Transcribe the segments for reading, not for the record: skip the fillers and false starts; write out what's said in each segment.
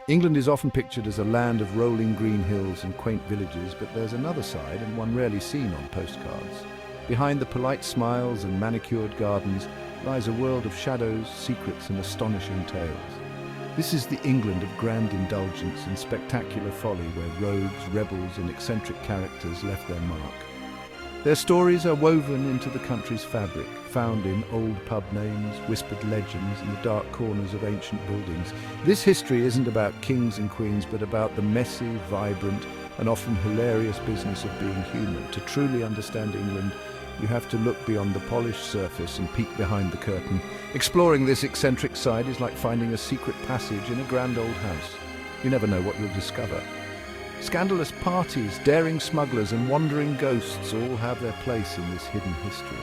England is often pictured as a land of rolling green hills and quaint villages, but there's another side, and one rarely seen on postcards. Behind the polite smiles and manicured gardens lies a world of shadows, secrets, and astonishing tales. This is the England of grand indulgence and spectacular folly, where rogues, rebels, and eccentric characters left their mark. Their stories are woven into the country's fabric, found in old pub names, whispered legends, and the dark corners of ancient buildings. This history isn't about kings and queens, but about the messy, vibrant, and often hilarious business of being human. To truly understand England, you have to look beyond the polished surface and peek behind the curtain. Exploring this eccentric side is like finding a secret passage in a grand old house. You never know what you'll discover. Scandalous parties, daring smugglers, and wandering ghosts all have their place in this hidden history.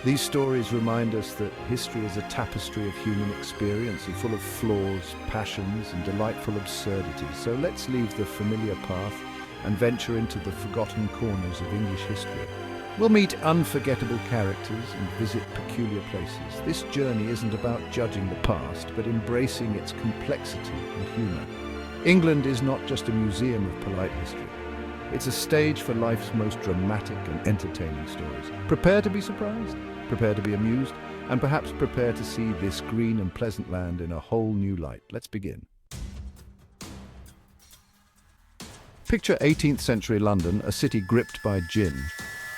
These stories remind us that history is a tapestry of human experience and full of flaws, passions, and delightful absurdities. So let's leave the familiar path and venture into the forgotten corners of English history. We'll meet unforgettable characters and visit peculiar places. This journey isn't about judging the past, but embracing its complexity and humour. England is not just a museum of polite history. It's a stage for life's most dramatic and entertaining stories. Prepare to be surprised, prepare to be amused, and perhaps prepare to see this green and pleasant land in a whole new light. Let's begin. Picture 18th century London, a city gripped by gin.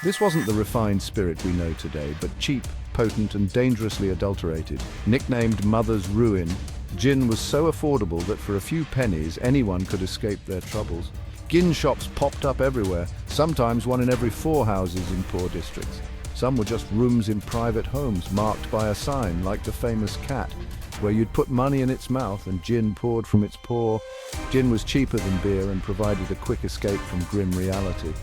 This wasn't the refined spirit we know today, but cheap, potent, and dangerously adulterated. Nicknamed Mother's Ruin, gin was so affordable that for a few pennies anyone could escape their troubles. Gin shops popped up everywhere, sometimes one in every 4 houses in poor districts. Some were just rooms in private homes marked by a sign like the famous cat, where you'd put money in its mouth and gin poured from its paw. Gin was cheaper than beer and provided a quick escape from grim reality.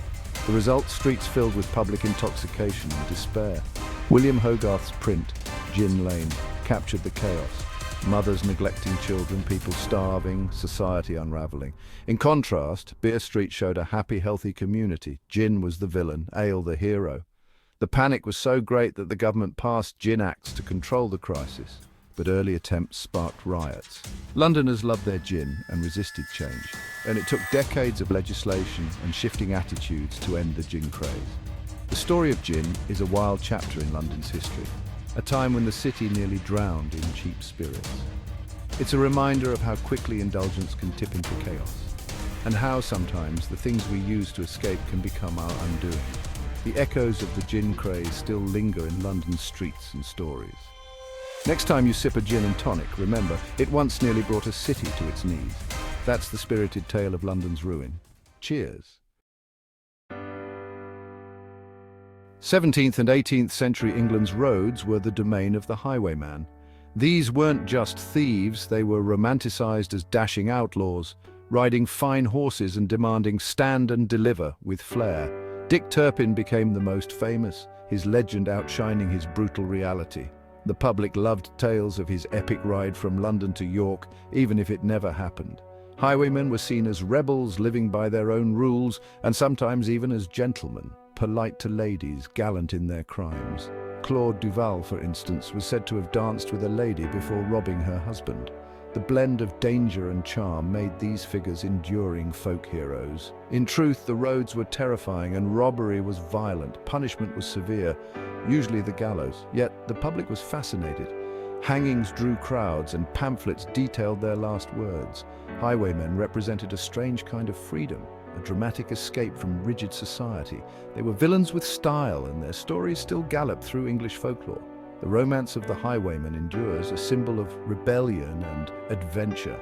The result, streets filled with public intoxication and despair. William Hogarth's print, Gin Lane, captured the chaos. Mothers neglecting children, people starving, society unraveling. In contrast, Beer Street showed a happy, healthy community. Gin was the villain, ale the hero. The panic was so great that the government passed gin acts to control the crisis, but early attempts sparked riots. Londoners loved their gin and resisted change, and it took decades of legislation and shifting attitudes to end the gin craze. The story of gin is a wild chapter in London's history, a time when the city nearly drowned in cheap spirits. It's a reminder of how quickly indulgence can tip into chaos, and how sometimes the things we use to escape can become our undoing. The echoes of the gin craze still linger in London's streets and stories. Next time you sip a gin and tonic, remember, it once nearly brought a city to its knees. That's the spirited tale of London's ruin. Cheers. 17th and 18th century England's roads were the domain of the highwayman. These weren't just thieves, they were romanticized as dashing outlaws, riding fine horses and demanding stand and deliver with flair. Dick Turpin became the most famous, his legend outshining his brutal reality. The public loved tales of his epic ride from London to York, even if it never happened. Highwaymen were seen as rebels living by their own rules, and sometimes even as gentlemen, polite to ladies, gallant in their crimes. Claude Duval, for instance, was said to have danced with a lady before robbing her husband. The blend of danger and charm made these figures enduring folk heroes. In truth, the roads were terrifying and robbery was violent, punishment was severe, usually the gallows. Yet the public was fascinated. Hangings drew crowds and pamphlets detailed their last words. Highwaymen represented a strange kind of freedom, a dramatic escape from rigid society. They were villains with style, and their stories still gallop through English folklore. The romance of the highwayman endures, a symbol of rebellion and adventure.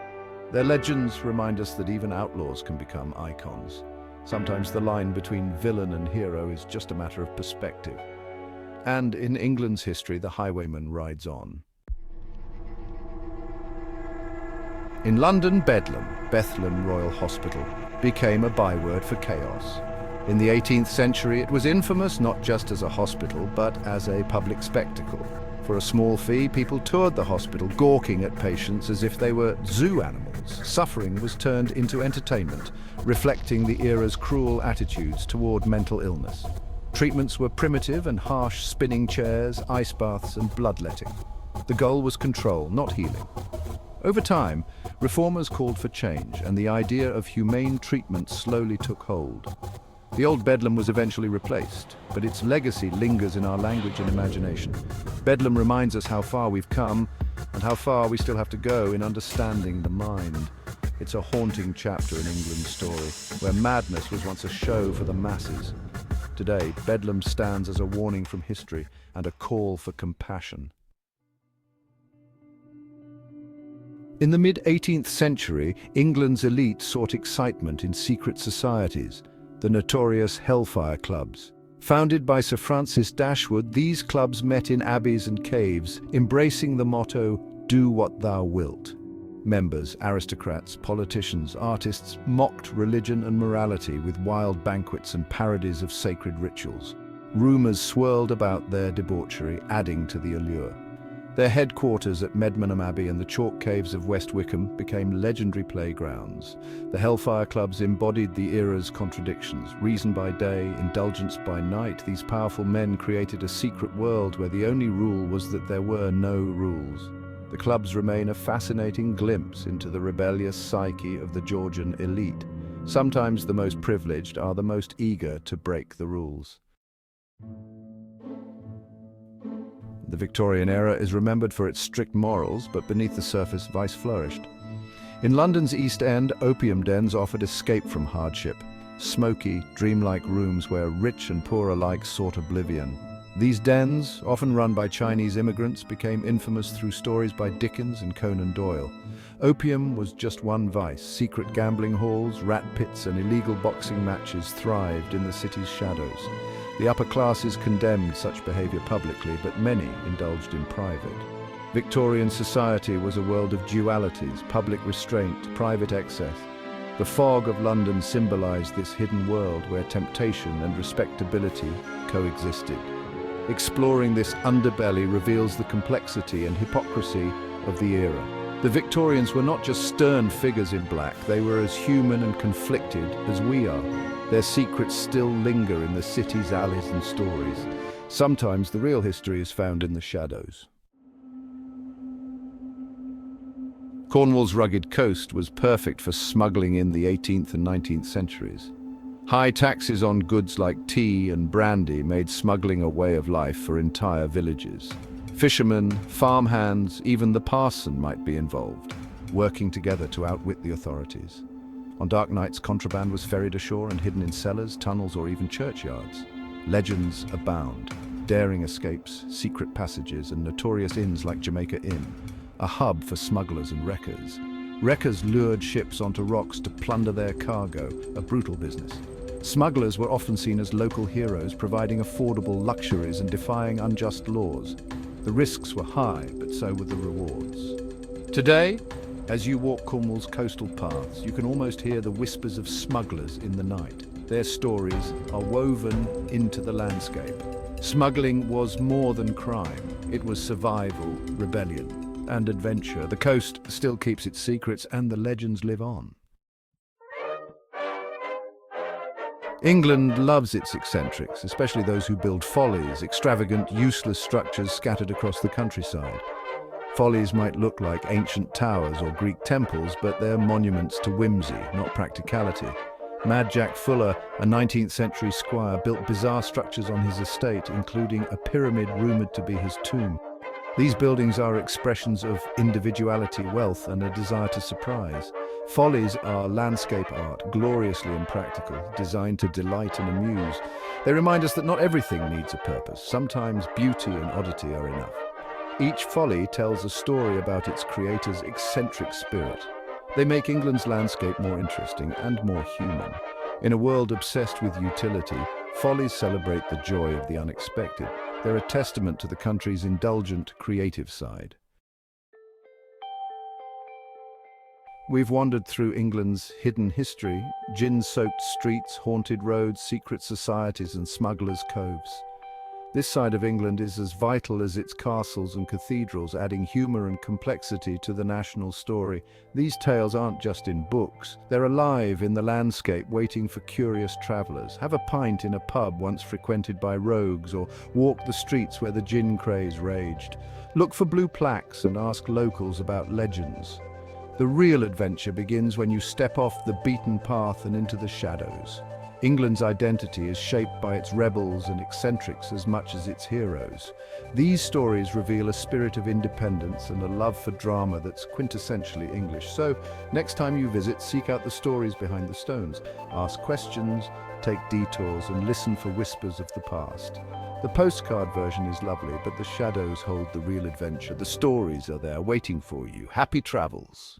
Their legends remind us that even outlaws can become icons. Sometimes the line between villain and hero is just a matter of perspective. And in England's history, the highwayman rides on. In London, Bedlam, Bethlehem Royal Hospital, became a byword for chaos. In the 18th century, it was infamous not just as a hospital, but as a public spectacle. For a small fee, people toured the hospital, gawking at patients as if they were zoo animals. Suffering was turned into entertainment, reflecting the era's cruel attitudes toward mental illness. Treatments were primitive and harsh: spinning chairs, ice baths, and bloodletting. The goal was control, not healing. Over time, reformers called for change, and the idea of humane treatment slowly took hold. The old Bedlam was eventually replaced, but its legacy lingers in our language and imagination. Bedlam reminds us how far we've come and how far we still have to go in understanding the mind. It's a haunting chapter in England's story, where madness was once a show for the masses. Today, Bedlam stands as a warning from history and a call for compassion. In the mid-18th century, England's elite sought excitement in secret societies, the notorious Hellfire Clubs. Founded by Sir Francis Dashwood, these clubs met in abbeys and caves, embracing the motto, "Do what thou wilt." Members, aristocrats, politicians, artists mocked religion and morality with wild banquets and parodies of sacred rituals. Rumours swirled about their debauchery, adding to the allure. Their headquarters at Medmenham Abbey and the chalk caves of West Wickham became legendary playgrounds. The Hellfire Clubs embodied the era's contradictions. Reason by day, indulgence by night, these powerful men created a secret world where the only rule was that there were no rules. The clubs remain a fascinating glimpse into the rebellious psyche of the Georgian elite. Sometimes the most privileged are the most eager to break the rules. The Victorian era is remembered for its strict morals, but beneath the surface, vice flourished. In London's East End, opium dens offered escape from hardship. Smoky, dreamlike rooms where rich and poor alike sought oblivion. These dens, often run by Chinese immigrants, became infamous through stories by Dickens and Conan Doyle. Opium was just one vice. Secret gambling halls, rat pits, and illegal boxing matches thrived in the city's shadows. The upper classes condemned such behavior publicly, but many indulged in private. Victorian society was a world of dualities, public restraint, private excess. The fog of London symbolized this hidden world where temptation and respectability coexisted. Exploring this underbelly reveals the complexity and hypocrisy of the era. The Victorians were not just stern figures in black, they were as human and conflicted as we are. Their secrets still linger in the city's alleys and stories. Sometimes the real history is found in the shadows. Cornwall's rugged coast was perfect for smuggling in the 18th and 19th centuries. High taxes on goods like tea and brandy made smuggling a way of life for entire villages. Fishermen, farmhands, even the parson might be involved, working together to outwit the authorities. On dark nights, contraband was ferried ashore and hidden in cellars, tunnels, or even churchyards. Legends abound, daring escapes, secret passages, and notorious inns like Jamaica Inn, a hub for smugglers and wreckers. Wreckers lured ships onto rocks to plunder their cargo, a brutal business. Smugglers were often seen as local heroes, providing affordable luxuries and defying unjust laws. The risks were high, but so were the rewards. Today, as you walk Cornwall's coastal paths, you can almost hear the whispers of smugglers in the night. Their stories are woven into the landscape. Smuggling was more than crime. It was survival, rebellion, and adventure. The coast still keeps its secrets, and the legends live on. England loves its eccentrics, especially those who build follies, extravagant, useless structures scattered across the countryside. Follies might look like ancient towers or Greek temples, but they're monuments to whimsy, not practicality. Mad Jack Fuller, a 19th century squire, built bizarre structures on his estate, including a pyramid rumored to be his tomb. These buildings are expressions of individuality, wealth, and a desire to surprise. Follies are landscape art, gloriously impractical, designed to delight and amuse. They remind us that not everything needs a purpose. Sometimes beauty and oddity are enough. Each folly tells a story about its creator's eccentric spirit. They make England's landscape more interesting and more human. In a world obsessed with utility, follies celebrate the joy of the unexpected. They're a testament to the country's indulgent, creative side. We've wandered through England's hidden history, gin-soaked streets, haunted roads, secret societies, and smugglers' coves. This side of England is as vital as its castles and cathedrals, adding humour and complexity to the national story. These tales aren't just in books, they're alive in the landscape, waiting for curious travellers. Have a pint in a pub once frequented by rogues, or walk the streets where the gin craze raged. Look for blue plaques and ask locals about legends. The real adventure begins when you step off the beaten path and into the shadows. England's identity is shaped by its rebels and eccentrics as much as its heroes. These stories reveal a spirit of independence and a love for drama that's quintessentially English. So, next time you visit, seek out the stories behind the stones. Ask questions, take detours, and listen for whispers of the past. The postcard version is lovely, but the shadows hold the real adventure. The stories are there waiting for you. Happy travels!